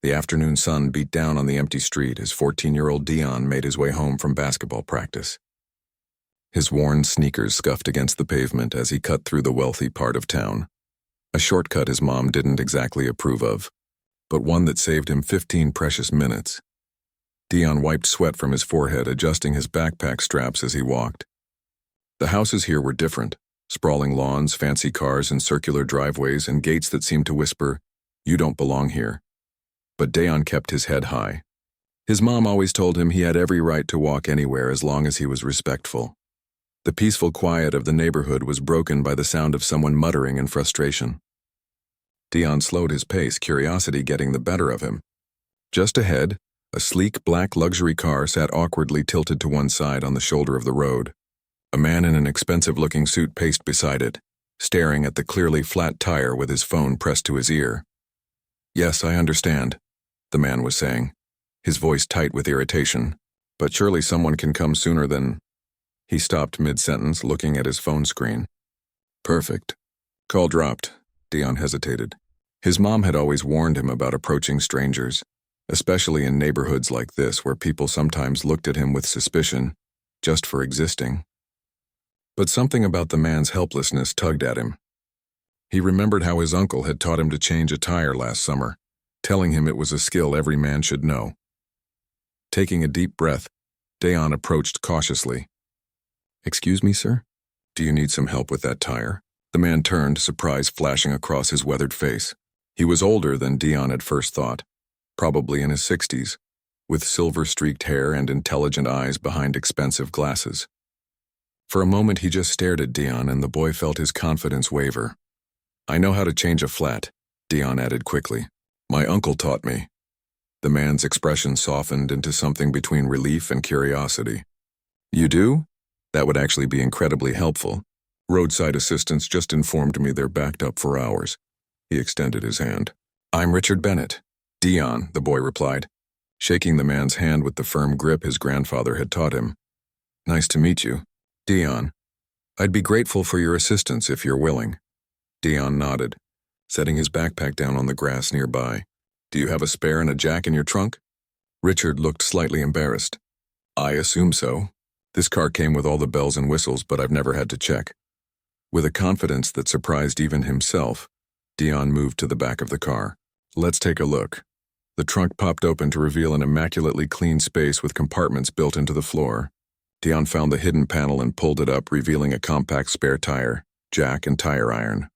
The afternoon sun beat down on the empty street as 14-year-old Dion made his way home from basketball practice. His worn sneakers scuffed against the pavement as he cut through the wealthy part of town. A shortcut his mom didn't exactly approve of, but one that saved him 15 precious minutes. Dion wiped sweat from his forehead, adjusting his backpack straps as he walked. The houses here were different. Sprawling lawns, fancy cars, and circular driveways, and gates that seemed to whisper, "You don't belong here." But Dion kept his head high. His mom always told him he had every right to walk anywhere as long as he was respectful. The peaceful quiet of the neighborhood was broken by the sound of someone muttering in frustration. Dion slowed his pace, curiosity getting the better of him. Just ahead, a sleek black luxury car sat awkwardly tilted to one side on the shoulder of the road. A man in an expensive-looking suit paced beside it, staring at the clearly flat tire with his phone pressed to his ear. "Yes, I understand," the man was saying, his voice tight with irritation. "But surely someone can come sooner than—" He stopped mid-sentence, looking at his phone screen. "Perfect." Call dropped. Dion hesitated. His mom had always warned him about approaching strangers, especially in neighborhoods like this where people sometimes looked at him with suspicion, just for existing. But something about the man's helplessness tugged at him. He remembered how his uncle had taught him to change a tire last summer, telling him it was a skill every man should know. Taking a deep breath, Dion approached cautiously. "Excuse me, sir? Do you need some help with that tire?" The man turned, surprise flashing across his weathered face. He was older than Dion had first thought, probably in his 60s, with silver-streaked hair and intelligent eyes behind expensive glasses. For a moment he just stared at Dion, and the boy felt his confidence waver. "I know how to change a flat," Dion added quickly. "My uncle taught me." The man's expression softened into something between relief and curiosity. "You do? That would actually be incredibly helpful. Roadside assistance just informed me they're backed up for hours." He extended his hand. "I'm Richard Bennett." "Dion," the boy replied, shaking the man's hand with the firm grip his grandfather had taught him. "Nice to meet you." "Dion, I'd be grateful for your assistance if you're willing." Dion nodded, setting his backpack down on the grass nearby. "Do you have a spare and a jack in your trunk?" Richard looked slightly embarrassed. "I assume so. This car came with all the bells and whistles, but I've never had to check." With a confidence that surprised even himself, Dion moved to the back of the car. "Let's take a look." The trunk popped open to reveal an immaculately clean space with compartments built into the floor. Dion found the hidden panel and pulled it up, revealing a compact spare tire, jack, and tire iron,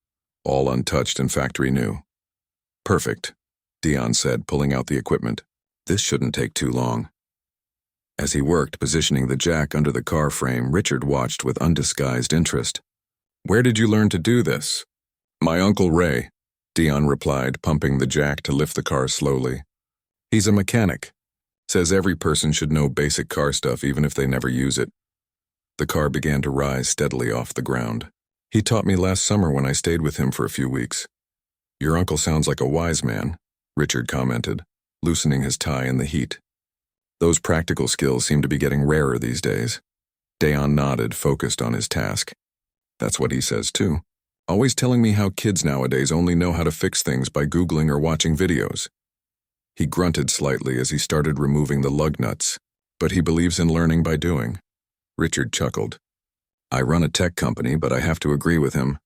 all untouched and factory new. "Perfect," Dion said, pulling out the equipment. "This shouldn't take too long." As he worked positioning the jack under the car frame, Richard watched with undisguised interest. "Where did you learn to do this?" "My Uncle Ray," Dion replied, pumping the jack to lift the car slowly. "He's a mechanic. Says every person should know basic car stuff even if they never use it." The car began to rise steadily off the ground. "He taught me last summer when I stayed with him for a few weeks." "Your uncle sounds like a wise man," Richard commented, loosening his tie in the heat. "Those practical skills seem to be getting rarer these days." Dion nodded, focused on his task. "That's what he says too. Always telling me how kids nowadays only know how to fix things by Googling or watching videos." He grunted slightly as he started removing the lug nuts, but he believes in learning by doing. Richard chuckled. "I run a tech company, but I have to agree with him.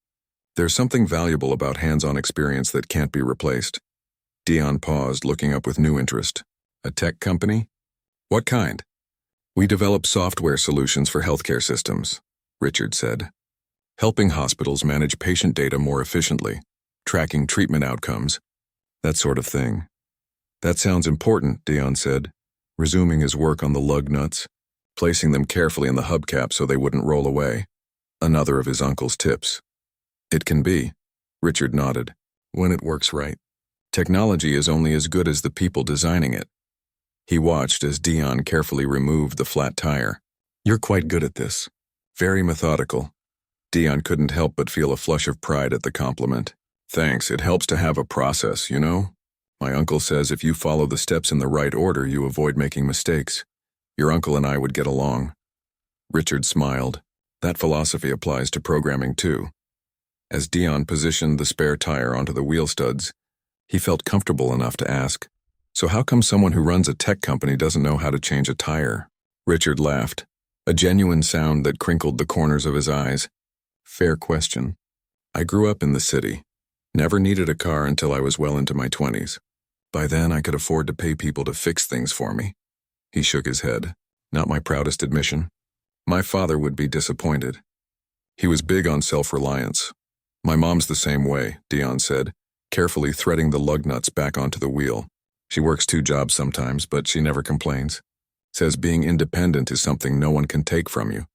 There's something valuable about hands-on experience that can't be replaced." Dion paused, looking up with new interest. "A tech company? What kind?" "We develop software solutions for healthcare systems," Richard said, "helping hospitals manage patient data more efficiently, tracking treatment outcomes, that sort of thing." "That sounds important," Dion said, resuming his work on the lug nuts, placing them carefully in the hubcap so they wouldn't roll away. Another of his uncle's tips. "It can be," Richard nodded, "when it works right. Technology is only as good as the people designing it." He watched as Dion carefully removed the flat tire. "You're quite good at this. Very methodical." Dion couldn't help but feel a flush of pride at the compliment. "Thanks, it helps to have a process, you know? My uncle says if you follow the steps in the right order, you avoid making mistakes. Your uncle and I would get along." Richard smiled. That philosophy applies to programming too. As Dion positioned the spare tire onto the wheel studs, he felt comfortable enough to ask, So how come someone who runs a tech company doesn't know how to change a tire? Richard laughed, a genuine sound that crinkled the corners of his eyes. Fair question. I grew up in the city. Never needed a car until I was well into my 20s. By then, I could afford to pay people to fix things for me. He shook his head. Not my proudest admission. My father would be disappointed. He was big on self-reliance. My mom's the same way, Dion said, carefully threading the lug nuts back onto the wheel. She works 2 jobs sometimes, but she never complains. Says being independent is something no one can take from you.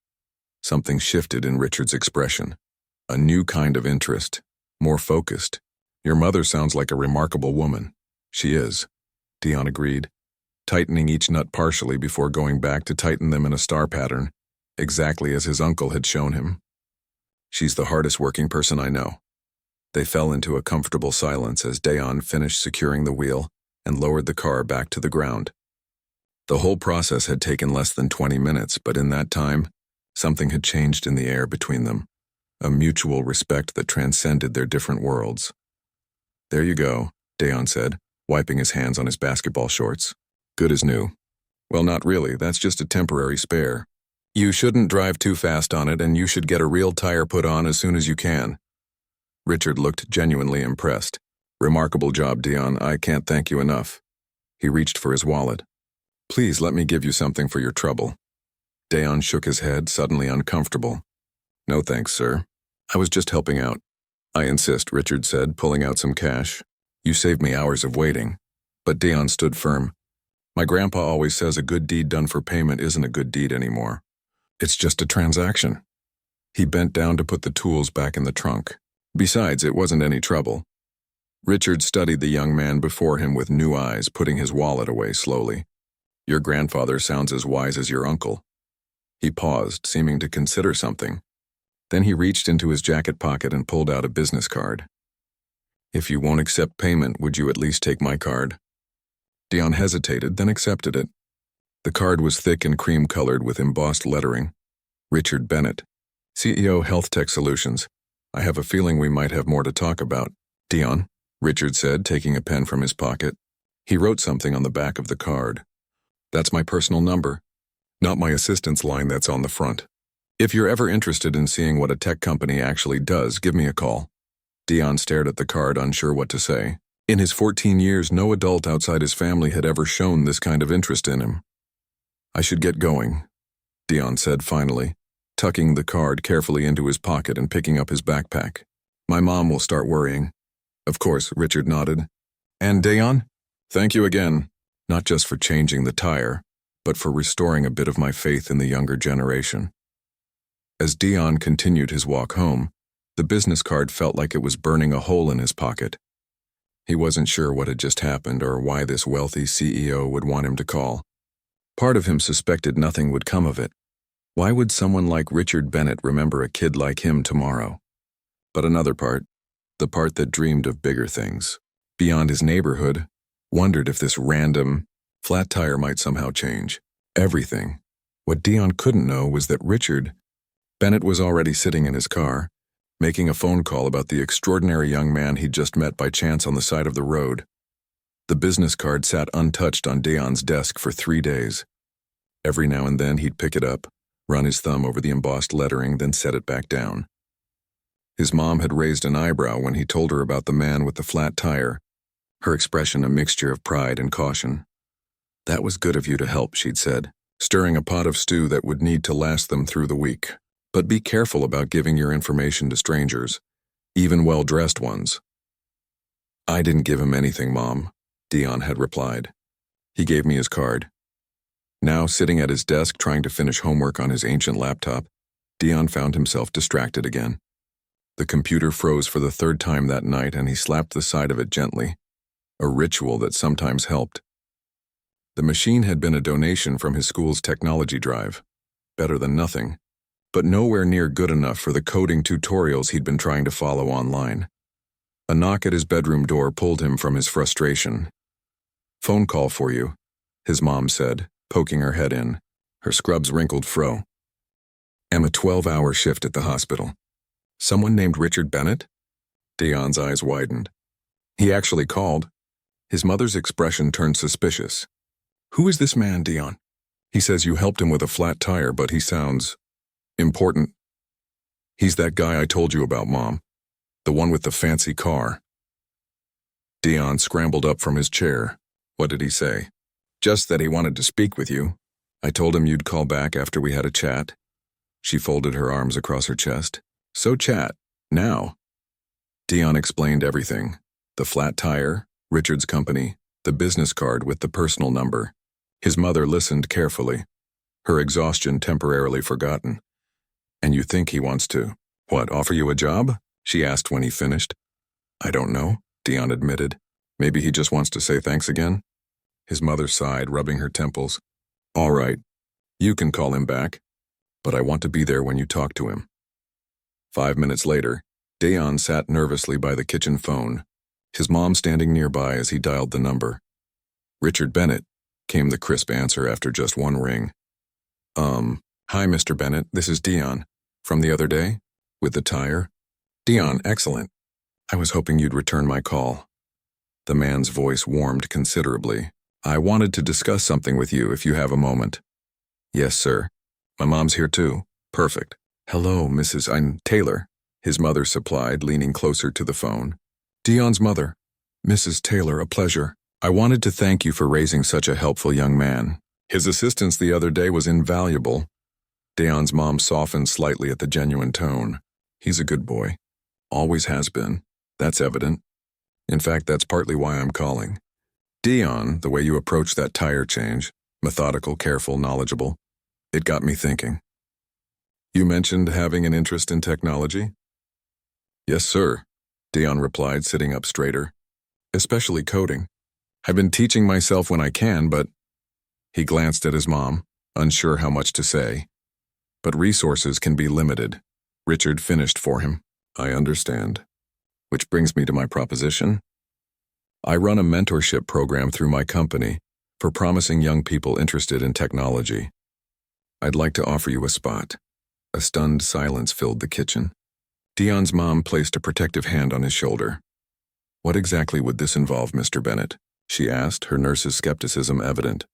Something shifted in Richard's expression. A new kind of interest. More focused. Your mother sounds like a remarkable woman. She is, Dion agreed, tightening each nut partially before going back to tighten them in a star pattern, exactly as his uncle had shown him. She's the hardest working person I know. They fell into a comfortable silence as Dion finished securing the wheel and lowered the car back to the ground. The whole process had taken less than 20 minutes, but in that time, something had changed in the air between them, a mutual respect that transcended their different worlds. There you go, Dion said, wiping his hands on his basketball shorts. Good as new. Well, not really, that's just a temporary spare. You shouldn't drive too fast on it, and you should get a real tire put on as soon as you can. Richard looked genuinely impressed. Remarkable job, Dion. I can't thank you enough. He reached for his wallet. Please let me give you something for your trouble. Dion shook his head, suddenly uncomfortable. No thanks, sir. I was just helping out. I insist, Richard said, pulling out some cash. You saved me hours of waiting. But Dion stood firm. My grandpa always says a good deed done for payment isn't a good deed anymore. It's just a transaction. He bent down to put the tools back in the trunk. Besides, it wasn't any trouble. Richard studied the young man before him with new eyes, putting his wallet away slowly. Your grandfather sounds as wise as your uncle. He paused, seeming to consider something. Then he reached into his jacket pocket and pulled out a business card. If you won't accept payment, would you at least take my card? Dion hesitated, then accepted it. The card was thick and cream-colored with embossed lettering. Richard Bennett, CEO Health Tech Solutions. I have a feeling we might have more to talk about. Dion, Richard said, taking a pen from his pocket. He wrote something on the back of the card. That's my personal number, not my assistant's line that's on the front. If you're ever interested in seeing what a tech company actually does, give me a call. Dion stared at the card, unsure what to say. In his 14 years, no adult outside his family had ever shown this kind of interest in him. I should get going, Dion said finally, tucking the card carefully into his pocket and picking up his backpack. My mom will start worrying. Of course, Richard nodded. And Dion? Thank you again, not just for changing the tire, but for restoring a bit of my faith in the younger generation. As Dion continued his walk home, the business card felt like it was burning a hole in his pocket. He wasn't sure what had just happened or why this wealthy CEO would want him to call. Part of him suspected nothing would come of it. Why would someone like Richard Bennett remember a kid like him tomorrow? But another part, the part that dreamed of bigger things, beyond his neighborhood, wondered if this random, flat tire might somehow change everything. What Dion couldn't know was that Richard Bennett was already sitting in his car, making a phone call about the extraordinary young man he'd just met by chance on the side of the road. The business card sat untouched on Dion's desk for 3 days. Every now and then he'd pick it up, run his thumb over the embossed lettering, then set it back down. His mom had raised an eyebrow when he told her about the man with the flat tire, her expression a mixture of pride and caution. That was good of you to help, she'd said, stirring a pot of stew that would need to last them through the week. But be careful about giving your information to strangers, even well-dressed ones. I didn't give him anything, Mom, Dion had replied. He gave me his card. Now, sitting at his desk trying to finish homework on his ancient laptop, Dion found himself distracted again. The computer froze for the 3rd time that night and he slapped the side of it gently, a ritual that sometimes helped. The machine had been a donation from his school's technology drive. Better than nothing, but nowhere near good enough for the coding tutorials he'd been trying to follow online. A knock at his bedroom door pulled him from his frustration. Phone call for you, his mom said, poking her head in, her scrubs wrinkled fro. A 12-hour shift at the hospital. Someone named Richard Bennett? Dion's eyes widened. He actually called. His mother's expression turned suspicious. "Who is this man, Dion? He says you helped him with a flat tire, but he sounds important." "He's that guy I told you about, Mom. The one with the fancy car." Dion scrambled up from his chair. "What did he say?" "Just that he wanted to speak with you. I told him you'd call back after we had a chat." She folded her arms across her chest. "So chat, now." Dion explained everything. The flat tire, Richard's company, the business card with the personal number. His mother listened carefully, her exhaustion temporarily forgotten. "And you think he wants to, offer you a job?" she asked when he finished. "I don't know," Dion admitted. "Maybe he just wants to say thanks again?" His mother sighed, rubbing her temples. "All right, you can call him back, but I want to be there when you talk to him." 5 minutes later, Dion sat nervously by the kitchen phone, his mom standing nearby as he dialed the number. "Richard Bennett," came the crisp answer after just one ring. Hi, Mr. Bennett, this is Dion. From the other day? With the tire?" "Dion, excellent. I was hoping you'd return my call." The man's voice warmed considerably. "I wanted to discuss something with you if you have a moment." "Yes, sir. My mom's here too." "Perfect. Hello, I'm Taylor," his mother supplied, leaning closer to the phone. "Dion's mother. Mrs. Taylor, a pleasure. I wanted to thank you for raising such a helpful young man. His assistance the other day was invaluable." Dion's mom softened slightly at the genuine tone. "He's a good boy. Always has been. That's evident. In fact, that's partly why I'm calling. Dion, the way you approached that tire change, methodical, careful, knowledgeable, it got me thinking. You mentioned having an interest in technology?" "Yes, sir," Dion replied, sitting up straighter. "Especially coding. I've been teaching myself when I can, but—" He glanced at his mom, unsure how much to say. "But resources can be limited." Richard finished for him. "I understand. Which brings me to my proposition. I run a mentorship program through my company for promising young people interested in technology. I'd like to offer you a spot." A stunned silence filled the kitchen. Dion's mom placed a protective hand on his shoulder. "What exactly would this involve, Mr. Bennett?" she asked, her nurse's skepticism evident.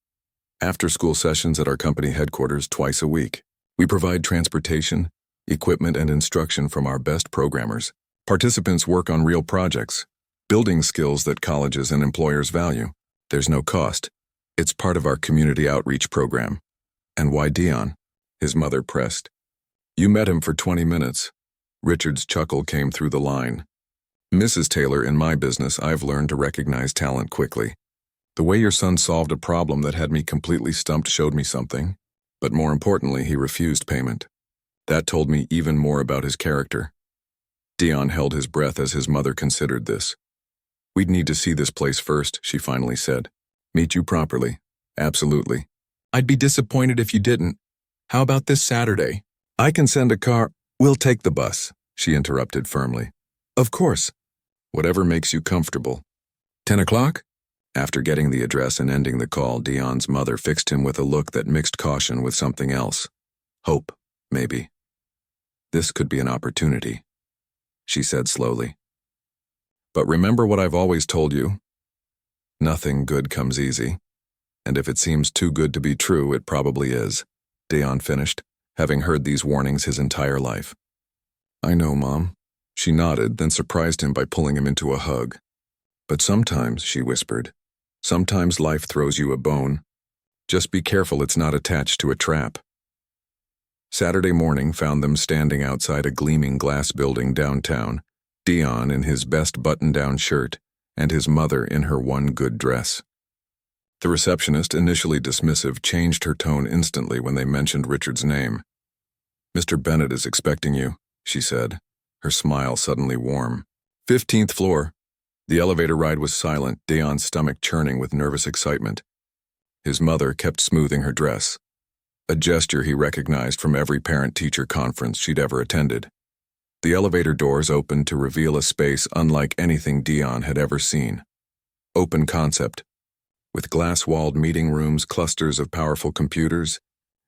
"After-school sessions at our company headquarters twice a week. We provide transportation, equipment, and instruction from our best programmers. Participants work on real projects, building skills that colleges and employers value. There's no cost. It's part of our community outreach program." "And why Dion?" his mother pressed. "You met him for 20 minutes. Richard's chuckle came through the line. "Mrs. Taylor, in my business, I've learned to recognize talent quickly. The way your son solved a problem that had me completely stumped showed me something. But more importantly, he refused payment. That told me even more about his character." Dion held his breath as his mother considered this. "We'd need to see this place first," she finally said. "Meet you properly. Absolutely." "I'd be disappointed if you didn't. How about this Saturday?" "I can send a car—" "We'll take the bus," she interrupted firmly. "Of course. Whatever makes you comfortable. 10 o'clock? After getting the address and ending the call, Dion's mother fixed him with a look that mixed caution with something else. Hope, maybe. "This could be an opportunity," she said slowly. "But remember what I've always told you. Nothing good comes easy. And if it seems too good to be true, it probably is," Dion finished, having heard these warnings his entire life. "I know, Mom." She nodded, then surprised him by pulling him into a hug. "But sometimes," she whispered, "sometimes life throws you a bone. Just be careful it's not attached to a trap." Saturday morning found them standing outside a gleaming glass building downtown, Dion in his best button-down shirt and his mother in her one good dress. The receptionist, initially dismissive, changed her tone instantly when they mentioned Richard's name. "Mr. Bennett is expecting you," she said, her smile suddenly warm. 15th floor." The elevator ride was silent, Dion's stomach churning with nervous excitement. His mother kept smoothing her dress, a gesture he recognized from every parent-teacher conference she'd ever attended. The elevator doors opened to reveal a space unlike anything Dion had ever seen. Open concept, with glass-walled meeting rooms, clusters of powerful computers,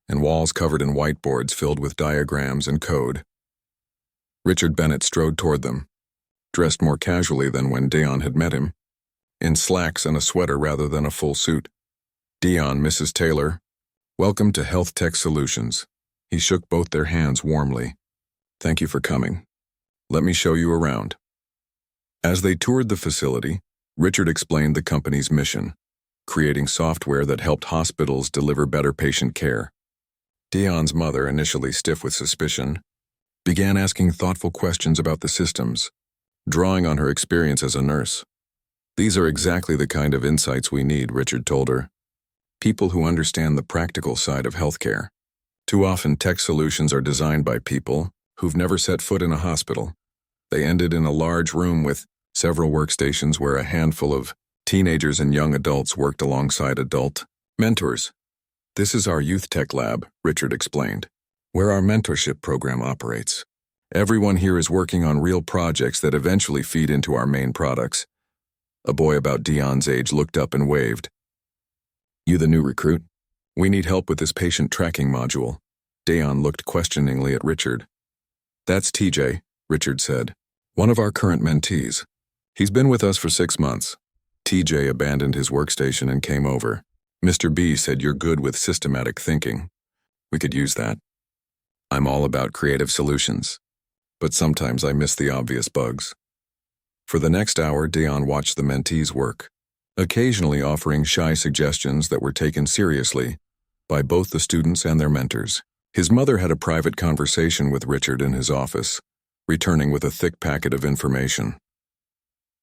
and walls covered in whiteboards filled with diagrams and code. Richard Bennett strode toward them, dressed more casually than when Dion had met him. in slacks and a sweater rather than a full suit. Dion, Mrs. Taylor, welcome to Health Tech Solutions. He shook both their hands warmly. Thank you for coming. Let me show you around. As they toured the facility, Richard explained the company's mission, creating software that helped hospitals deliver better patient care. Dion's mother, initially stiff with suspicion, began asking thoughtful questions about the systems, drawing on her experience as a nurse. These are exactly the kind of insights we need, Richard told her. People who understand the practical side of healthcare. Too often, tech solutions are designed by people who've never set foot in a hospital. They ended in a large room with several workstations where a handful of teenagers and young adults worked alongside adult mentors. This is our youth tech lab, Richard explained, where our mentorship program operates. Everyone here is working on real projects that eventually feed into our main products. A boy about Dion's age looked up and waved. You the new recruit? We need help with this patient tracking module. Dion looked questioningly at Richard. That's TJ, Richard said, one of our current mentees. He's been with us for 6 months. TJ abandoned his workstation and came over. Mr. B said you're good with systematic thinking. We could use that. I'm all about creative solutions, but sometimes I miss the obvious bugs. For the next hour, Dion watched the mentees work, occasionally offering shy suggestions that were taken seriously by both the students and their mentors. His mother had a private conversation with Richard in his office, returning with a thick packet of information.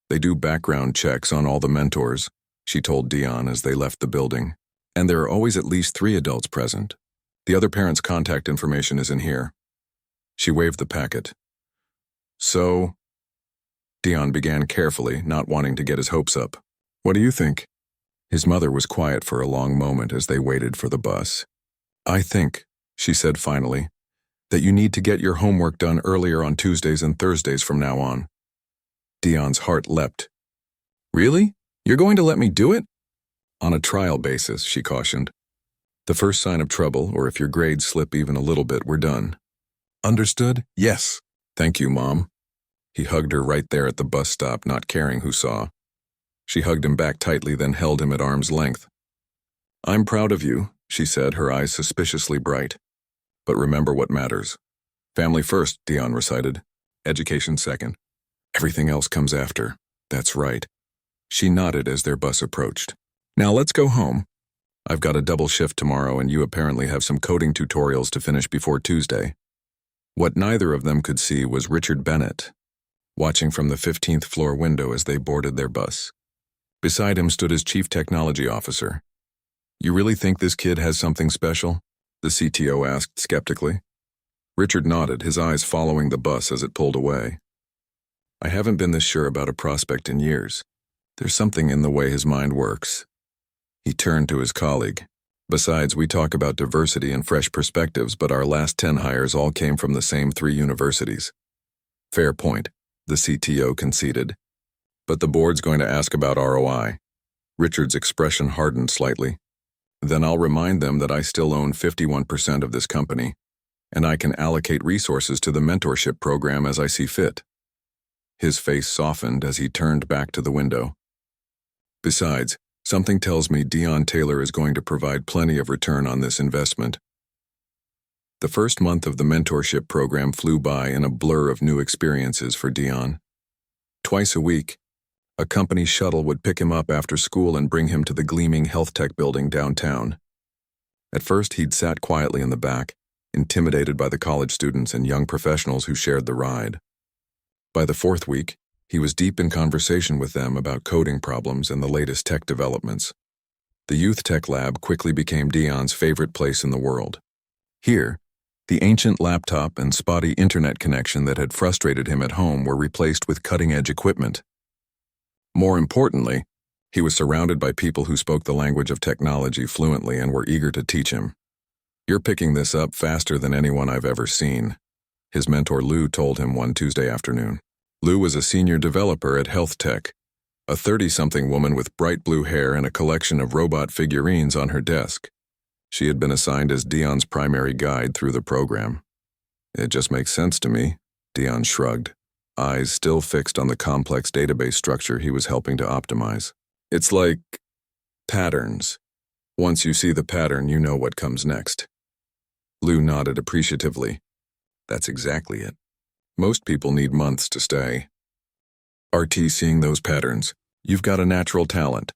They do background checks on all the mentors, she told Dion as they left the building, and there are always at least 3 adults present. The other parent's contact information is in here. She waved the packet. So, Dion began carefully, not wanting to get his hopes up. What do you think? His mother was quiet for a long moment as they waited for the bus. I think, she said finally, that you need to get your homework done earlier on Tuesdays and Thursdays from now on. Dion's heart leapt. Really? You're going to let me do it? On a trial basis, she cautioned. The first sign of trouble, or if your grades slip even a little bit, we're done. Understood? Yes. Thank you, Mom. He hugged her right there at the bus stop, not caring who saw. She hugged him back tightly, then held him at arm's length. I'm proud of you, she said, her eyes suspiciously bright. But remember what matters. Family first, Dion recited. Education second. Everything else comes after. That's right. She nodded as their bus approached. Now let's go home. I've got a double shift tomorrow and you apparently have some coding tutorials to finish before Tuesday. What neither of them could see was Richard Bennett, watching from the 15th floor window as they boarded their bus. Beside him stood his chief technology officer. You really think this kid has something special? The CTO asked skeptically. Richard nodded, his eyes following the bus as it pulled away. I haven't been this sure about a prospect in years. There's something in the way his mind works. He turned to his colleague. Besides, we talk about diversity and fresh perspectives, but our last 10 hires all came from the same 3 universities. Fair point, the CTO conceded. But the board's going to ask about ROI. Richard's expression hardened slightly. Then I'll remind them that I still own 51% of this company, and I can allocate resources to the mentorship program as I see fit. His face softened as he turned back to the window. Besides, something tells me Dion Taylor is going to provide plenty of return on this investment. The first month of the mentorship program flew by in a blur of new experiences for Dion. Twice a week, a company shuttle would pick him up after school and bring him to the gleaming health tech building downtown. At first, he'd sat quietly in the back, intimidated by the college students and young professionals who shared the ride. By the 4th week, he was deep in conversation with them about coding problems and the latest tech developments. The youth tech lab quickly became Dion's favorite place in the world. Here, the ancient laptop and spotty internet connection that had frustrated him at home were replaced with cutting-edge equipment. More importantly, he was surrounded by people who spoke the language of technology fluently and were eager to teach him. You're picking this up faster than anyone I've ever seen, his mentor Lou told him one Tuesday afternoon. Lou was a senior developer at Health Tech, a 30-something woman with bright blue hair and a collection of robot figurines on her desk. She had been assigned as Dion's primary guide through the program. It just makes sense to me, Dion shrugged, eyes still fixed on the complex database structure he was helping to optimize. It's like patterns. Once you see the pattern, you know what comes next. Lou nodded appreciatively. That's exactly it. Most people need months to stay. RT seeing those patterns. You've got a natural talent.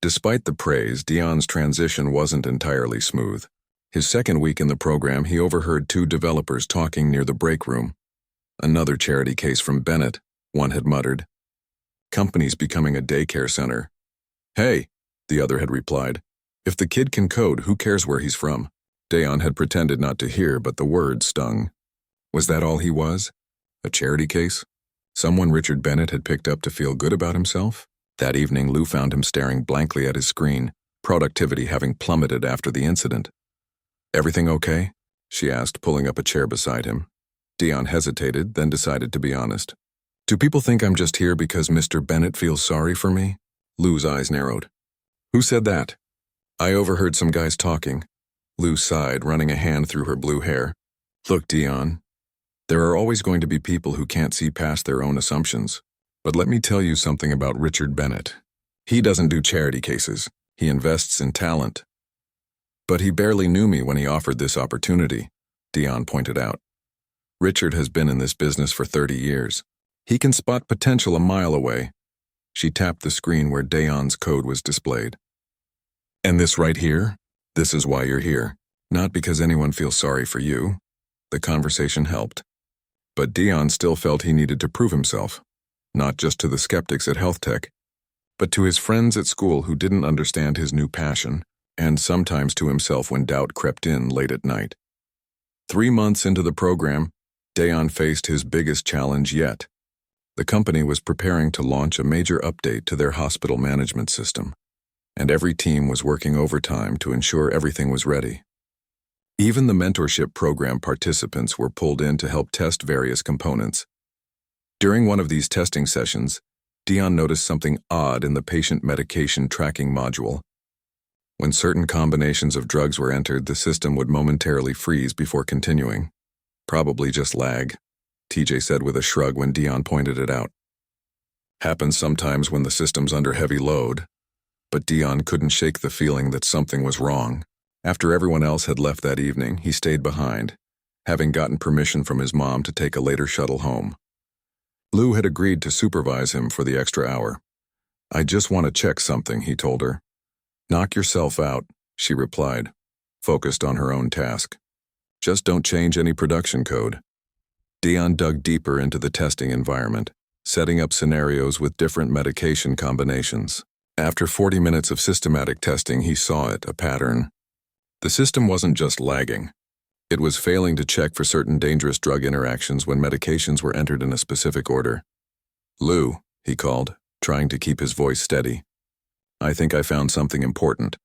Despite the praise, Dion's transition wasn't entirely smooth. His second week in the program, he overheard two developers talking near the break room. Another charity case from Bennett, one had muttered. Company's becoming a daycare center. Hey, the other had replied. If the kid can code, who cares where he's from? Dion had pretended not to hear, but the words stung. Was that all he was? A charity case? Someone Richard Bennett had picked up to feel good about himself? That evening, Lou found him staring blankly at his screen, productivity having plummeted after the incident. Everything okay? She asked, pulling up a chair beside him. Dion hesitated, then decided to be honest. Do people think I'm just here because Mr. Bennett feels sorry for me? Lou's eyes narrowed. Who said that? I overheard some guys talking. Lou sighed, running a hand through her blue hair. Look, Dion, there are always going to be people who can't see past their own assumptions. But let me tell you something about Richard Bennett. He doesn't do charity cases. He invests in talent. But he barely knew me when he offered this opportunity, Dion pointed out. Richard has been in this business for 30 years. He can spot potential a mile away. She tapped the screen where Dion's code was displayed. And this right here? This is why you're here. Not because anyone feels sorry for you. The conversation helped. But Dion still felt he needed to prove himself. Not just to the skeptics at Health Tech, but to his friends at school who didn't understand his new passion, and sometimes to himself when doubt crept in late at night. 3 months into the program, Dion faced his biggest challenge yet. The company was preparing to launch a major update to their hospital management system, and every team was working overtime to ensure everything was ready. Even the mentorship program participants were pulled in to help test various components. During one of these testing sessions, Dion noticed something odd in the patient medication tracking module. When certain combinations of drugs were entered, the system would momentarily freeze before continuing. Probably just lag, TJ said with a shrug when Dion pointed it out. Happens sometimes when the system's under heavy load, but Dion couldn't shake the feeling that something was wrong. After everyone else had left that evening, he stayed behind, having gotten permission from his mom to take a later shuttle home. Lou had agreed to supervise him for the extra hour. I just want to check something, he told her. Knock yourself out, she replied, focused on her own task. Just don't change any production code. Dion dug deeper into the testing environment, setting up scenarios with different medication combinations. After 40 minutes of systematic testing, he saw it, a pattern. The system wasn't just lagging. It was failing to check for certain dangerous drug interactions when medications were entered in a specific order. Lou, he called, trying to keep his voice steady. I think I found something important.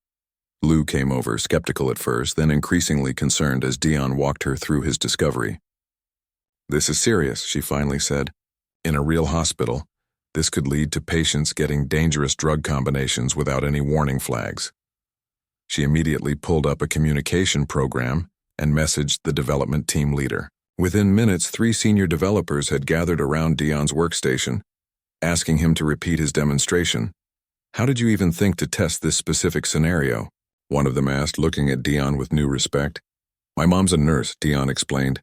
Lou came over, skeptical at first, then increasingly concerned as Dion walked her through his discovery. This is serious, she finally said. In a real hospital, this could lead to patients getting dangerous drug combinations without any warning flags. She immediately pulled up a communication program and messaged the development team leader. Within minutes, 3 senior developers had gathered around Dion's workstation, asking him to repeat his demonstration. How did you even think to test this specific scenario? One of them asked, looking at Dion with new respect. My mom's a nurse, Dion explained.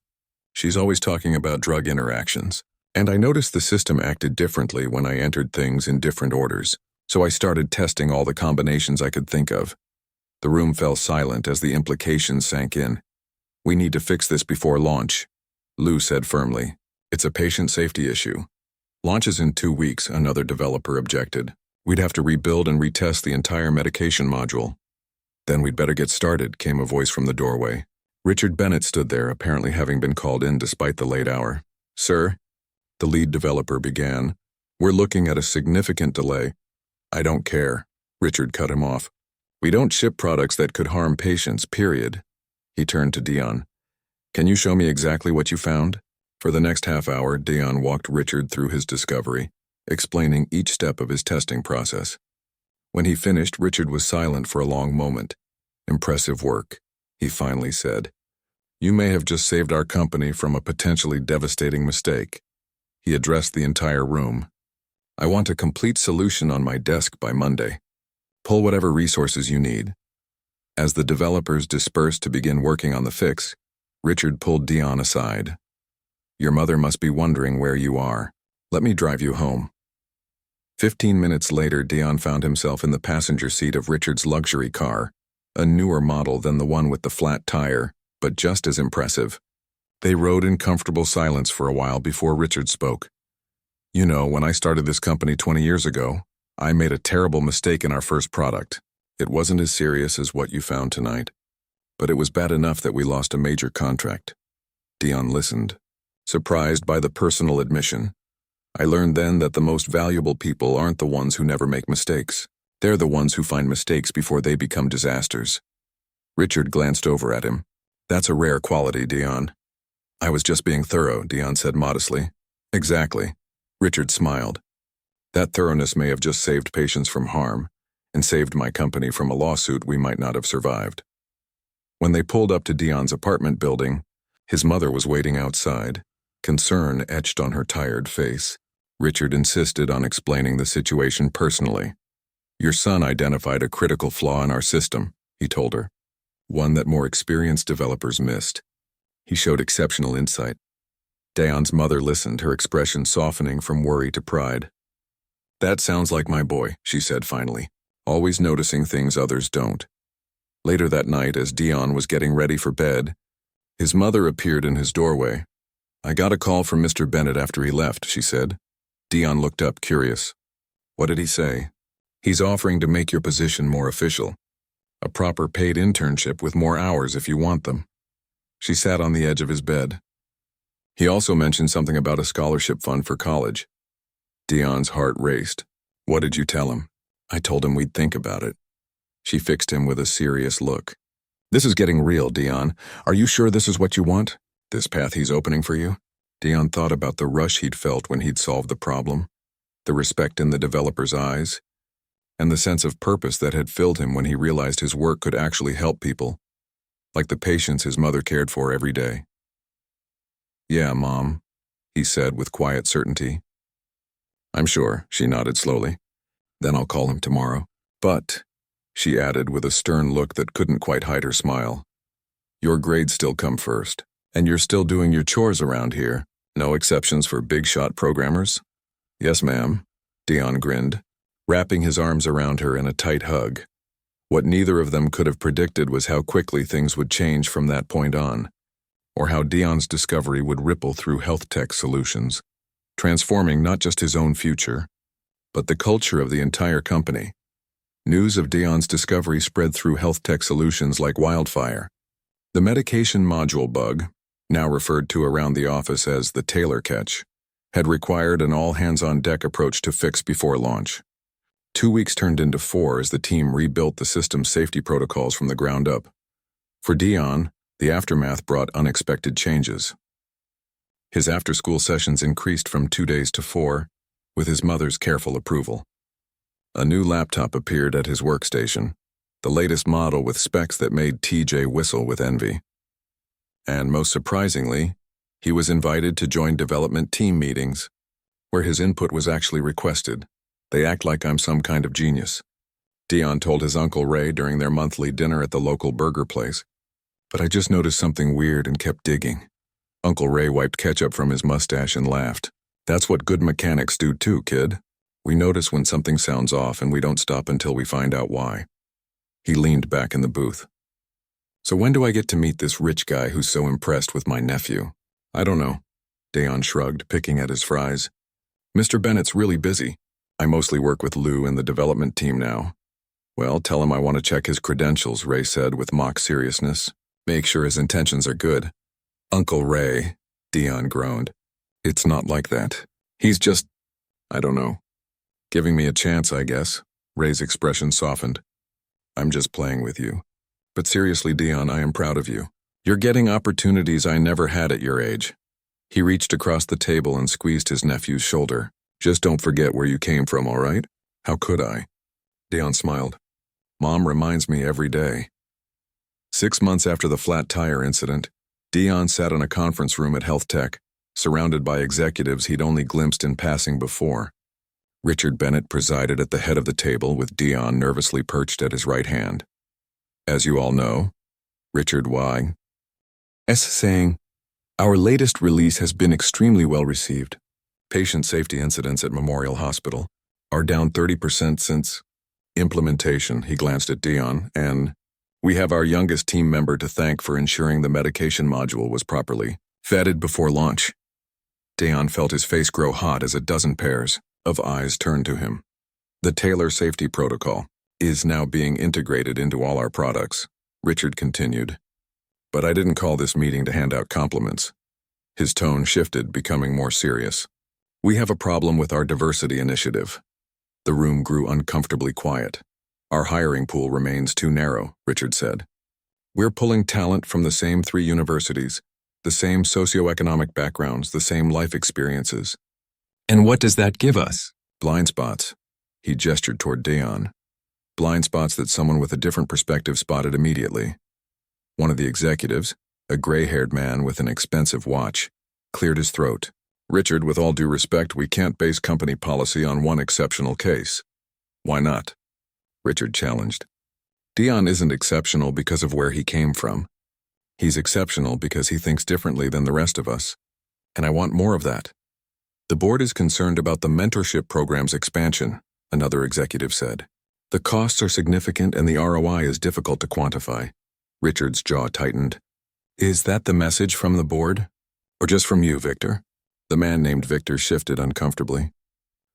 She's always talking about drug interactions. And I noticed the system acted differently when I entered things in different orders, so I started testing all the combinations I could think of. The room fell silent as the implications sank in. We need to fix this before launch, Lou said firmly. It's a patient safety issue. Launch is in 2 weeks, another developer objected. We'd have to rebuild and retest the entire medication module. Then we'd better get started, came a voice from the doorway. Richard Bennett stood there, apparently having been called in despite the late hour. Sir, the lead developer began. We're looking at a significant delay. I don't care, Richard cut him off. We don't ship products that could harm patients, period. He turned to Dion. Can you show me exactly what you found? For the next half hour, Dion walked Richard through his discovery, explaining each step of his testing process. When he finished, Richard was silent for a long moment. Impressive work, he finally said. You may have just saved our company from a potentially devastating mistake. He addressed the entire room. I want a complete solution on my desk by Monday. Pull whatever resources you need. As the developers dispersed to begin working on the fix, Richard pulled Dion aside. Your mother must be wondering where you are. Let me drive you home. 15 minutes later, Dion found himself in the passenger seat of Richard's luxury car, a newer model than the one with the flat tire, but just as impressive. They rode in comfortable silence for a while before Richard spoke. You know, when I started this company 20 years ago, I made a terrible mistake in our first product. It wasn't as serious as what you found tonight, but it was bad enough that we lost a major contract. Dion listened, surprised by the personal admission. I learned then that the most valuable people aren't the ones who never make mistakes. They're the ones who find mistakes before they become disasters. Richard glanced over at him. That's a rare quality, Dion. I was just being thorough, Dion said modestly. Exactly. Richard smiled. That thoroughness may have just saved patients from harm, and saved my company from a lawsuit we might not have survived. When they pulled up to Dion's apartment building, his mother was waiting outside, concern etched on her tired face. Richard insisted on explaining the situation personally. Your son identified a critical flaw in our system, he told her, one that more experienced developers missed. He showed exceptional insight. Dion's mother listened, her expression softening from worry to pride. That sounds like my boy, she said finally, always noticing things others don't. Later that night, as Dion was getting ready for bed, his mother appeared in his doorway. I got a call from Mr. Bennett after he left, she said. Dion looked up, curious. What did he say? He's offering to make your position more official. A proper paid internship with more hours if you want them. She sat on the edge of his bed. He also mentioned something about a scholarship fund for college. Dion's heart raced. What did you tell him? I told him we'd think about it. She fixed him with a serious look. This is getting real, Dion. Are you sure this is what you want? This path he's opening for you? Dion thought about the rush he'd felt when he'd solved the problem, the respect in the developer's eyes, and the sense of purpose that had filled him when he realized his work could actually help people, like the patients his mother cared for every day. Yeah, Mom, he said with quiet certainty. I'm sure, she nodded slowly. Then I'll call him tomorrow. But, she added with a stern look that couldn't quite hide her smile, your grades still come first, and you're still doing your chores around here. No exceptions for big-shot programmers? Yes, ma'am, Dion grinned, wrapping his arms around her in a tight hug. What neither of them could have predicted was how quickly things would change from that point on, or how Dion's discovery would ripple through health tech solutions, transforming not just his own future, but the culture of the entire company. News of Dion's discovery spread through health tech solutions like wildfire. The medication module bug, now referred to around the office as the Taylor catch, had required an all-hands-on-deck approach to fix before launch. 2 weeks turned into 4 as the team rebuilt the system's safety protocols from the ground up. For Dion, the aftermath brought unexpected changes. His after-school sessions increased from 2 days to 4, with his mother's careful approval. A new laptop appeared at his workstation, the latest model with specs that made TJ whistle with envy. And most surprisingly, he was invited to join development team meetings, where his input was actually requested. They act like I'm some kind of genius, Dion told his Uncle Ray during their monthly dinner at the local burger place. But I just noticed something weird and kept digging. Uncle Ray wiped ketchup from his mustache and laughed. That's what good mechanics do too, kid. We notice when something sounds off and we don't stop until we find out why. He leaned back in the booth. So when do I get to meet this rich guy who's so impressed with my nephew? I don't know. Dion shrugged, picking at his fries. Mr. Bennett's really busy. I mostly work with Lou and the development team now. Well, tell him I want to check his credentials, Ray said with mock seriousness. Make sure his intentions are good. Uncle Ray, Dion groaned. It's not like that. He's just, I don't know. Giving me a chance, I guess. Ray's expression softened. I'm just playing with you. But seriously, Dion, I am proud of you. You're getting opportunities I never had at your age. He reached across the table and squeezed his nephew's shoulder. Just don't forget where you came from, all right? How could I? Dion smiled. Mom reminds me every day. 6 months after the flat tire incident, Dion sat in a conference room at Health Tech, surrounded by executives he'd only glimpsed in passing before. Richard Bennett presided at the head of the table with Dion nervously perched at his right hand. As you all know, Richard Y. S. saying, our latest release has been extremely well received. Patient safety incidents at Memorial Hospital are down 30% since implementation. He glanced at Dion, and we have our youngest team member to thank for ensuring the medication module was properly vetted before launch. Dion felt his face grow hot as a dozen pairs of eyes turned to him. The Taylor safety protocol is now being integrated into all our products, Richard continued. But I didn't call this meeting to hand out compliments. His tone shifted, becoming more serious. We have a problem with our diversity initiative. The room grew uncomfortably quiet. Our hiring pool remains too narrow, Richard said. We're pulling talent from the same 3 universities, the same socioeconomic backgrounds, the same life experiences. And what does that give us? Blind spots. He gestured toward Dion. Blind spots that someone with a different perspective spotted immediately. One of the executives, a gray-haired man with an expensive watch, cleared his throat. Richard, with all due respect, we can't base company policy on one exceptional case. Why not? Richard challenged. Dion isn't exceptional because of where he came from. He's exceptional because he thinks differently than the rest of us. And I want more of that. The board is concerned about the mentorship program's expansion, another executive said. The costs are significant and the ROI is difficult to quantify. Richard's jaw tightened. Is that the message from the board? Or just from you, Victor? The man named Victor shifted uncomfortably.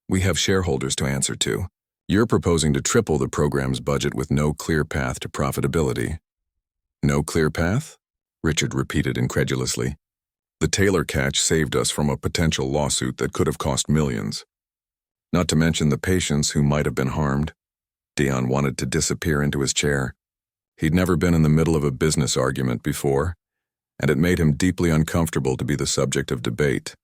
We have shareholders to answer to. You're proposing to triple the program's budget with no clear path to profitability. No clear path? Richard repeated incredulously. The Taylor catch saved us from a potential lawsuit that could have cost millions. Not to mention the patients who might have been harmed. Dion wanted to disappear into his chair. He'd never been in the middle of a business argument before, and it made him deeply uncomfortable to be the subject of debate.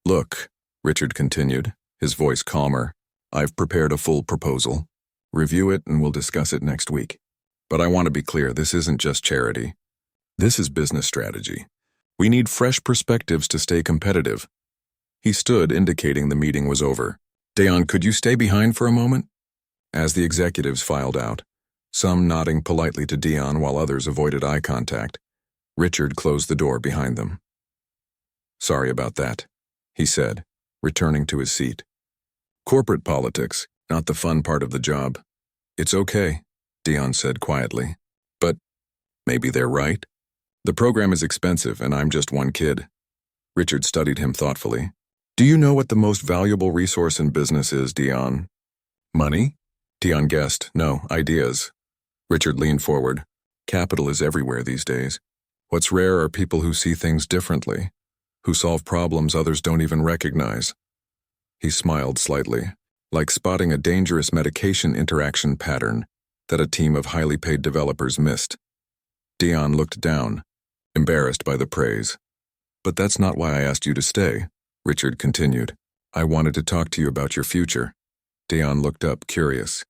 Look, Richard continued, his voice calmer, I've prepared a full proposal. Review it and we'll discuss it next week. But I want to be clear, this isn't just charity. This is business strategy. We need fresh perspectives to stay competitive. He stood, indicating the meeting was over. Dion, could you stay behind for a moment? As the executives filed out, some nodding politely to Dion while others avoided eye contact, Richard closed the door behind them. Sorry about that, he said, returning to his seat. Corporate politics, not the fun part of the job. It's okay, Dion said quietly. But maybe they're right. The program is expensive and I'm just one kid. Richard studied him thoughtfully. Do you know what the most valuable resource in business is, Dion? Money? Dion guessed. No, ideas. Richard leaned forward. Capital is everywhere these days. What's rare are people who see things differently, who solve problems others don't even recognize. He smiled slightly, like spotting a dangerous medication interaction pattern that a team of highly paid developers missed. Dion looked down, embarrassed by the praise. But that's not why I asked you to stay, Richard continued. I wanted to talk to you about your future. Dion looked up, curious.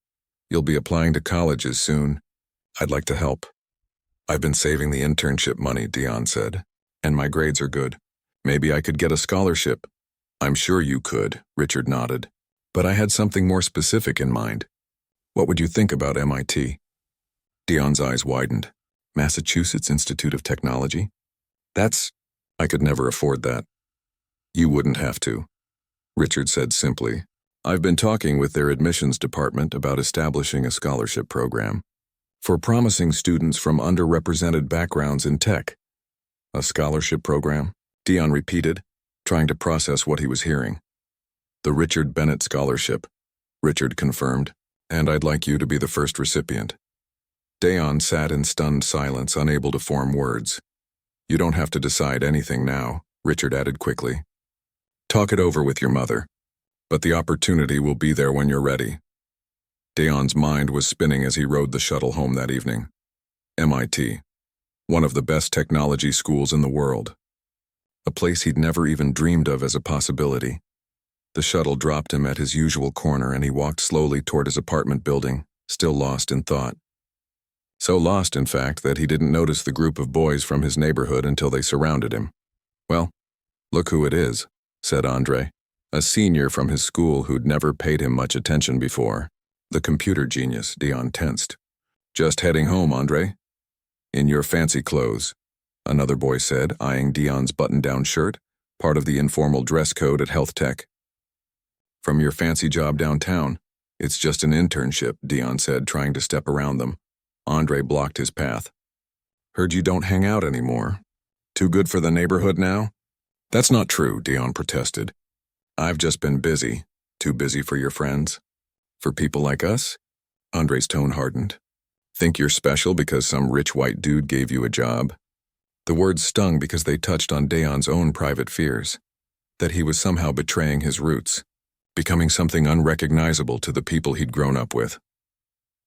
You'll be applying to colleges soon. I'd like to help. I've been saving the internship money, Dion said, and my grades are good. Maybe I could get a scholarship. I'm sure you could, Richard nodded. But I had something more specific in mind. What would you think about MIT? Dion's eyes widened. Massachusetts Institute of Technology? I could never afford that. You wouldn't have to, Richard said simply. I've been talking with their admissions department about establishing a scholarship program for promising students from underrepresented backgrounds in tech. A scholarship program? Dion repeated, trying to process what he was hearing. The Richard Bennett Scholarship, Richard confirmed, and I'd like you to be the first recipient. Dion sat in stunned silence, unable to form words. You don't have to decide anything now, Richard added quickly. Talk it over with your mother, but the opportunity will be there when you're ready. Dion's mind was spinning as he rode the shuttle home that evening. MIT, one of the best technology schools in the world. A place he'd never even dreamed of as a possibility. The shuttle dropped him at his usual corner and he walked slowly toward his apartment building, still lost in thought. So lost, in fact, that he didn't notice the group of boys from his neighborhood until they surrounded him. Well, look who it is, said Andre. a senior from his school who'd never paid him much attention before. The computer genius, Dion tensed. "Just heading home, Andre?" "In your fancy clothes," another boy said, eyeing Dion's button-down shirt, part of the informal dress code at Health Tech. "From your fancy job downtown. It's just an internship," Dion said, trying to step around them. Andre blocked his path. "Heard you don't hang out anymore. Too good for the neighborhood now?" "That's not true," Dion protested. "I've just been busy. Too busy for your friends? For people like us?" Andre's tone hardened. "Think you're special because some rich white dude gave you a job?" The words stung because they touched on Dion's own private fears. That he was somehow betraying his roots, becoming something unrecognizable to the people he'd grown up with.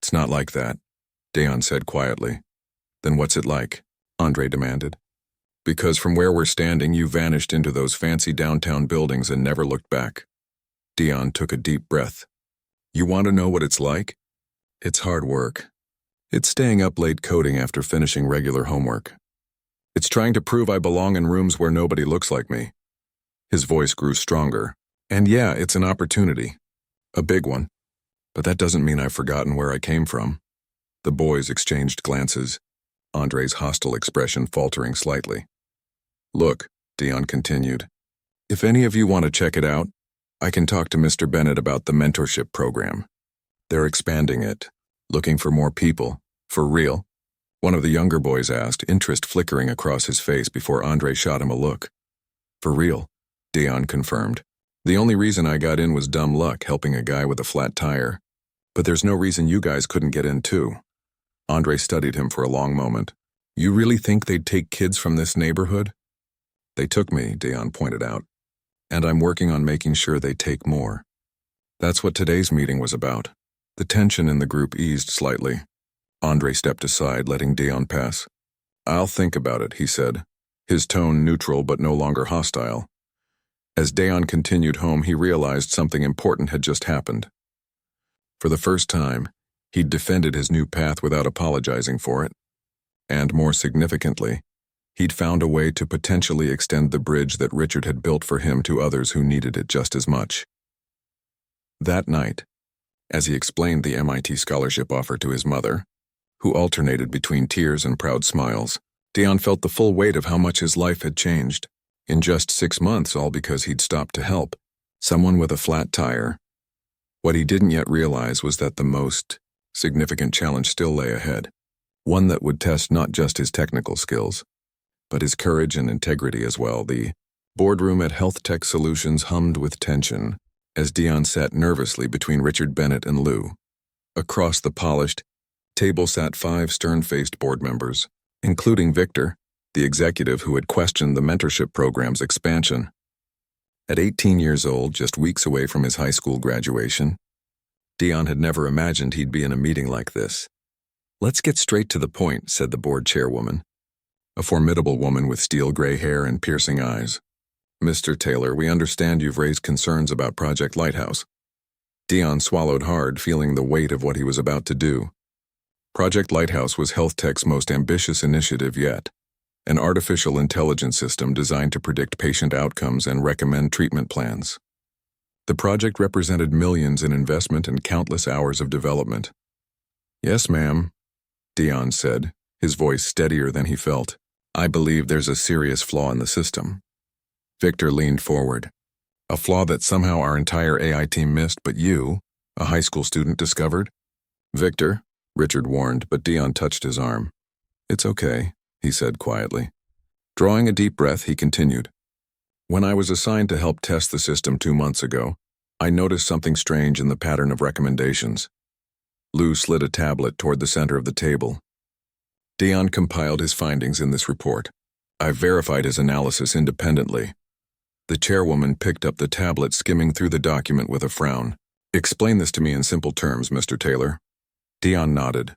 "It's not like that," Dion said quietly. "Then what's it like?" Andre demanded. "Because from where we're standing, you vanished into those fancy downtown buildings and never looked back." Dion took a deep breath. "You want to know what it's like? It's hard work. It's staying up late coding after finishing regular homework. It's trying to prove I belong in rooms where nobody looks like me." His voice grew stronger. "And yeah, it's an opportunity. A big one. But that doesn't mean I've forgotten where I came from." The boys exchanged glances, Andre's hostile expression faltering slightly. "Look," Dion continued, "if any of you want to check it out, I can talk to Mr. Bennett about the mentorship program. They're expanding it, looking for more people. For real?" One of the younger boys asked, interest flickering across his face before Andre shot him a look. "For real," Dion confirmed. "The only reason I got in was dumb luck, helping a guy with a flat tire. But there's no reason you guys couldn't get in too." Andre studied him for a long moment. "You really think they'd take kids from this neighborhood?" "They took me," Dion pointed out. "And I'm working on making sure they take more." That's what today's meeting was about. The tension in the group eased slightly. Andre stepped aside, letting Dion pass. "I'll think about it," he said, his tone neutral but no longer hostile. As Dion continued home, he realized something important had just happened. For the first time, he'd defended his new path without apologizing for it. And more significantly, he'd found a way to potentially extend the bridge that Richard had built for him to others who needed it just as much. That night, as he explained the MIT scholarship offer to his mother, who alternated between tears and proud smiles, Dion felt the full weight of how much his life had changed. In just 6 months, all because he'd stopped to help someone with a flat tire. What he didn't yet realize was that the most significant challenge still lay ahead, one that would test not just his technical skills, but his courage and integrity as well. The boardroom at Health Tech Solutions hummed with tension as Dion sat nervously between Richard Bennett and Lou. Across the polished table sat 5 stern-faced board members, including Victor, the executive who had questioned the mentorship program's expansion. At 18 years old, just weeks away from his high school graduation, Dion had never imagined he'd be in a meeting like this. "Let's get straight to the point," said the board chairwoman, a formidable woman with steel gray hair and piercing eyes. "Mr. Taylor, we understand you've raised concerns about Project Lighthouse." Dion swallowed hard, feeling the weight of what he was about to do. Project Lighthouse was Health Tech's most ambitious initiative yet, an artificial intelligence system designed to predict patient outcomes and recommend treatment plans. The project represented millions in investment and countless hours of development. "Yes, ma'am," Dion said, his voice steadier than he felt. "I believe there's a serious flaw in the system." Victor leaned forward. "A flaw that somehow our entire AI team missed, but you, a high school student, discovered?" "Victor," Richard warned, but Dion touched his arm. "It's okay," he said quietly. Drawing a deep breath, he continued. "When I was assigned to help test the system 2 months ago, I noticed something strange in the pattern of recommendations." Lou slid a tablet toward the center of the table. Dion compiled his findings in this report. "I verified his analysis independently." The chairwoman picked up the tablet, skimming through the document with a frown. "Explain this to me in simple terms, Mr. Taylor." Dion nodded.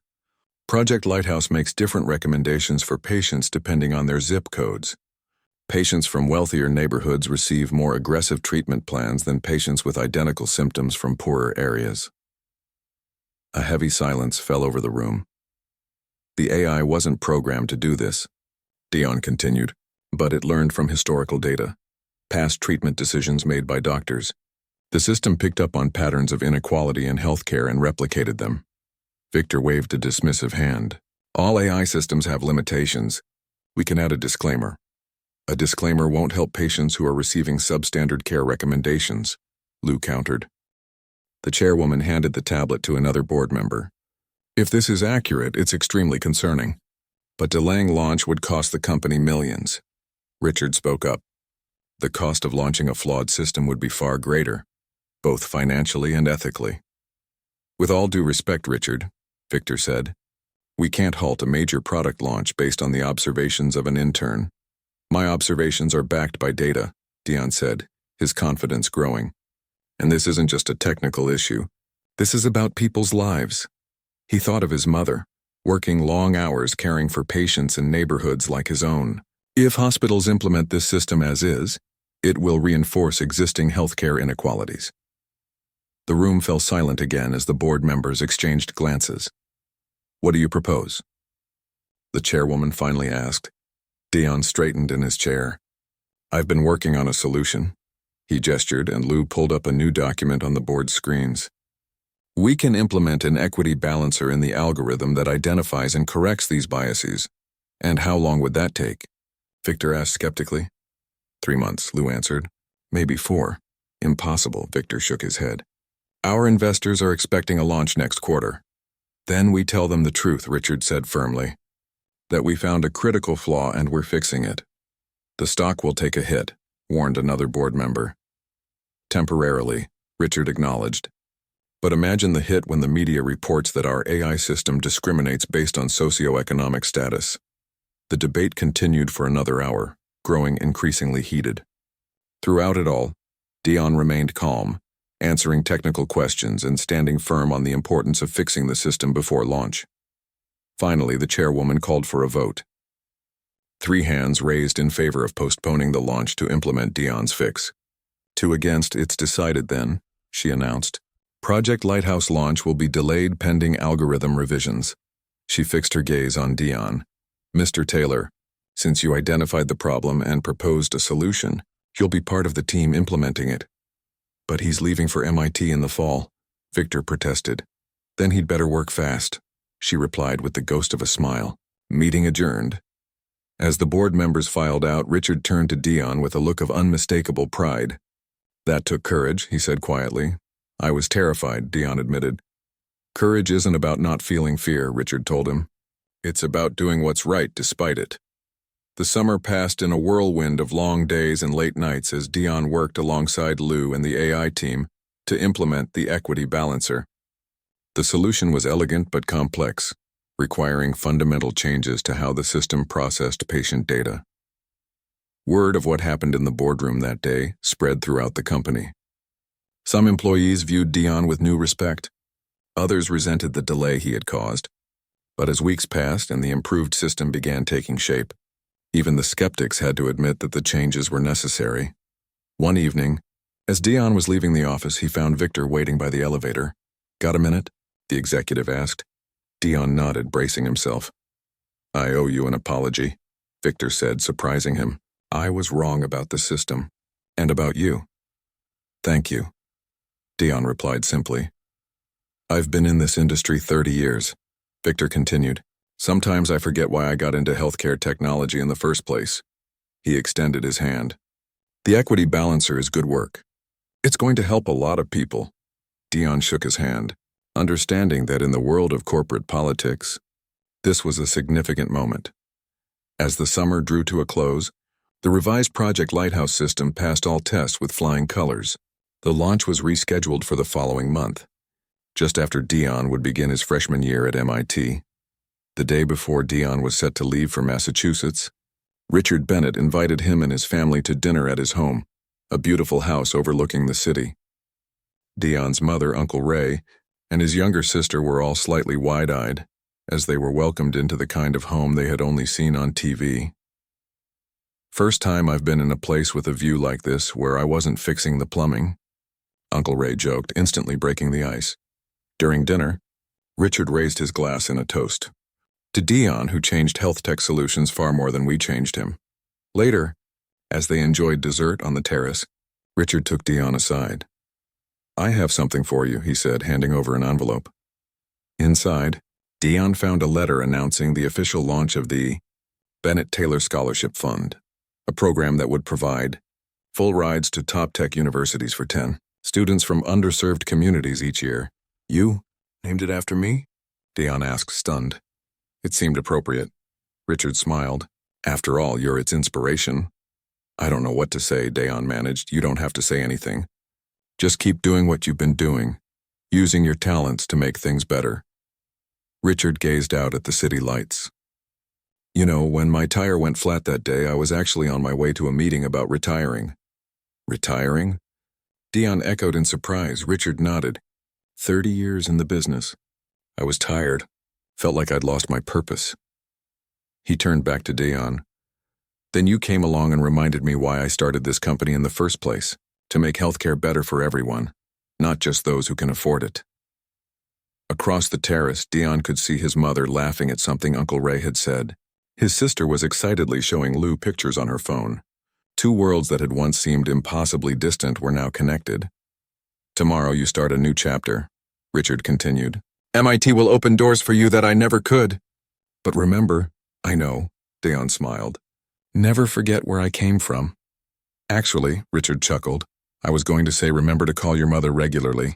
"Project Lighthouse makes different recommendations for patients depending on their zip codes. Patients from wealthier neighborhoods receive more aggressive treatment plans than patients with identical symptoms from poorer areas." A heavy silence fell over the room. "The AI wasn't programmed to do this," Dion continued, "but it learned from historical data. past treatment decisions made by doctors. The system picked up on patterns of inequality in healthcare and replicated them. Victor waved a dismissive hand. All AI systems have limitations. We can add a disclaimer. A disclaimer won't help patients who are receiving substandard care recommendations, Lou countered. The chairwoman handed the tablet to another board member. If this is accurate, it's extremely concerning. But delaying launch would cost the company millions. Richard spoke up. The cost of launching a flawed system would be far greater, both financially and ethically. With all due respect, Richard, Victor said, we can't halt a major product launch based on the observations of an intern. My observations are backed by data, Dion said, his confidence growing. And this isn't just a technical issue. This is about people's lives. He thought of his mother, working long hours caring for patients in neighborhoods like his own. If hospitals implement this system as is, it will reinforce existing healthcare inequalities. The room fell silent again as the board members exchanged glances. What do you propose? The chairwoman finally asked. Dion straightened in his chair. I've been working on a solution. He gestured, and Lou pulled up a new document on the board screens. We can implement an equity balancer in the algorithm that identifies and corrects these biases. And how long would that take? Victor asked skeptically. 3 months, Lou answered. Maybe 4. Impossible, Victor shook his head. Our investors are expecting a launch next quarter. Then we tell them the truth, Richard said firmly. That we found a critical flaw and we're fixing it. The stock will take a hit, warned another board member. Temporarily, Richard acknowledged. But imagine the hit when the media reports that our AI system discriminates based on socioeconomic status. The debate continued for another hour, growing increasingly heated. Throughout it all, Dion remained calm, answering technical questions and standing firm on the importance of fixing the system before launch. Finally, the chairwoman called for a vote. 3 hands raised in favor of postponing the launch to implement Dion's fix. 2 against. It's decided then, she announced. Project Lighthouse launch will be delayed pending algorithm revisions. She fixed her gaze on Dion. Mr. Taylor, since you identified the problem and proposed a solution, you'll be part of the team implementing it. But he's leaving for MIT in the fall, Victor protested. Then he'd better work fast, she replied with the ghost of a smile. Meeting adjourned. As the board members filed out, Richard turned to Dion with a look of unmistakable pride. That took courage, he said quietly. I was terrified, Dion admitted. Courage isn't about not feeling fear, Richard told him. It's about doing what's right despite it. The summer passed in a whirlwind of long days and late nights as Dion worked alongside Lou and the AI team to implement the equity balancer. The solution was elegant but complex, requiring fundamental changes to how the system processed patient data. Word of what happened in the boardroom that day spread throughout the company. Some employees viewed Dion with new respect. Others resented the delay he had caused. But as weeks passed and the improved system began taking shape, even the skeptics had to admit that the changes were necessary. One evening, as Dion was leaving the office, he found Victor waiting by the elevator. Got a minute? The executive asked. Dion nodded, bracing himself. I owe you an apology, Victor said, surprising him. I was wrong about the system. And about you. Thank you, Dion replied simply. I've been in this industry 30 years, Victor continued. Sometimes I forget why I got into healthcare technology in the first place. He extended his hand. The equity balancer is good work. It's going to help a lot of people. Dion shook his hand, understanding that in the world of corporate politics, this was a significant moment. As the summer drew to a close, the revised Project Lighthouse system passed all tests with flying colors. The launch was rescheduled for the following month, just after Dion would begin his freshman year at MIT. The day before Dion was set to leave for Massachusetts, Richard Bennett invited him and his family to dinner at his home, a beautiful house overlooking the city. Dion's mother, Uncle Ray, and his younger sister were all slightly wide-eyed, as they were welcomed into the kind of home they had only seen on TV. First time I've been in a place with a view like this where I wasn't fixing the plumbing, Uncle Ray joked, instantly breaking the ice. During dinner, Richard raised his glass in a toast. To Dion, who changed health tech solutions far more than we changed him. Later, As they enjoyed dessert on the terrace, Richard took Dion aside. "I have something for you," he said, handing over an envelope. Inside, Dion found a letter announcing the official launch of the Bennett Taylor Scholarship Fund, a program that would provide full rides to top tech universities for 10 students from underserved communities each year. "You named it after me?" Dion asked, stunned. It seemed appropriate. Richard smiled. "After all, you're its inspiration." "I don't know what to say," Dion managed. "You don't have to say anything. Just keep doing what you've been doing, using your talents to make things better." Richard gazed out at the city lights. "You know, when my tire went flat that day, I was actually on my way to a meeting about retiring." "Retiring?" Dion echoed in surprise. Richard nodded. 30 years in the business. I was tired. Felt like I'd lost my purpose." He turned back to Dion. "Then you came along and reminded me why I started this company in the first place, to make healthcare better for everyone, not just those who can afford it." Across the terrace, Dion could see his mother laughing at something Uncle Ray had said. His sister was excitedly showing Lou pictures on her phone. Two worlds that had once seemed impossibly distant were now connected. "Tomorrow you start a new chapter," Richard continued. "MIT will open doors for you that I never could. But remember," "I know," Dion smiled. "Never forget where I came from." "Actually," Richard chuckled, "I was going to say remember to call your mother regularly.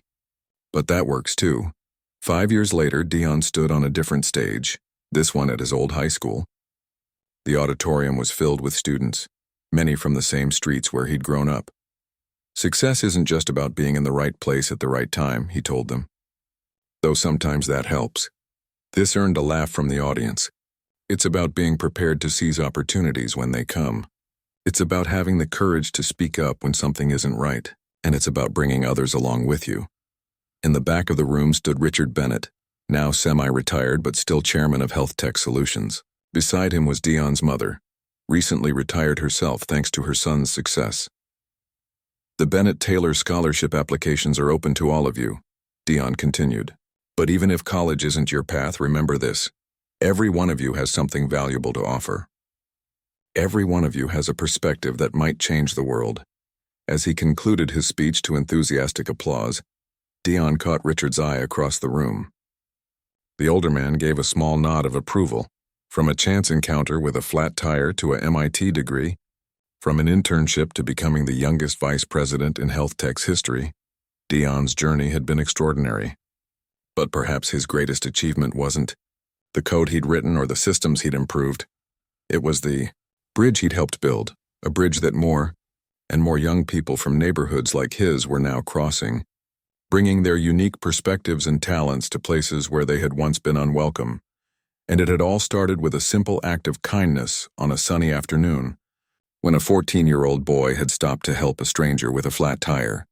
But that works too." 5 years later, Dion stood on a different stage, this one at his old high school. The auditorium was filled with students, many from the same streets where he'd grown up. "Success isn't just about being in the right place at the right time," he told them. "Though sometimes that helps." This earned a laugh from the audience. "It's about being prepared to seize opportunities when they come. It's about having the courage to speak up when something isn't right, and it's about bringing others along with you." In the back of the room stood Richard Bennett, now semi-retired but still chairman of Health Tech Solutions. Beside him was Dion's mother, recently retired herself thanks to her son's success. "The Bennett Taylor Scholarship applications are open to all of you," Dion continued. "But even if college isn't your path, remember this. Every one of you has something valuable to offer. Every one of you has a perspective that might change the world." As he concluded his speech to enthusiastic applause, Dion caught Richard's eye across the room. The older man gave a small nod of approval. From a chance encounter with a flat tire to a MIT degree, from an internship to becoming the youngest vice president in health tech's history, Dion's journey had been extraordinary. But perhaps his greatest achievement wasn't the code he'd written or the systems he'd improved. It was the bridge he'd helped build, a bridge that more and more young people from neighborhoods like his were now crossing, bringing their unique perspectives and talents to places where they had once been unwelcome. And it had all started with a simple act of kindness on a sunny afternoon, when a 14-year-old boy had stopped to help a stranger with a flat tire.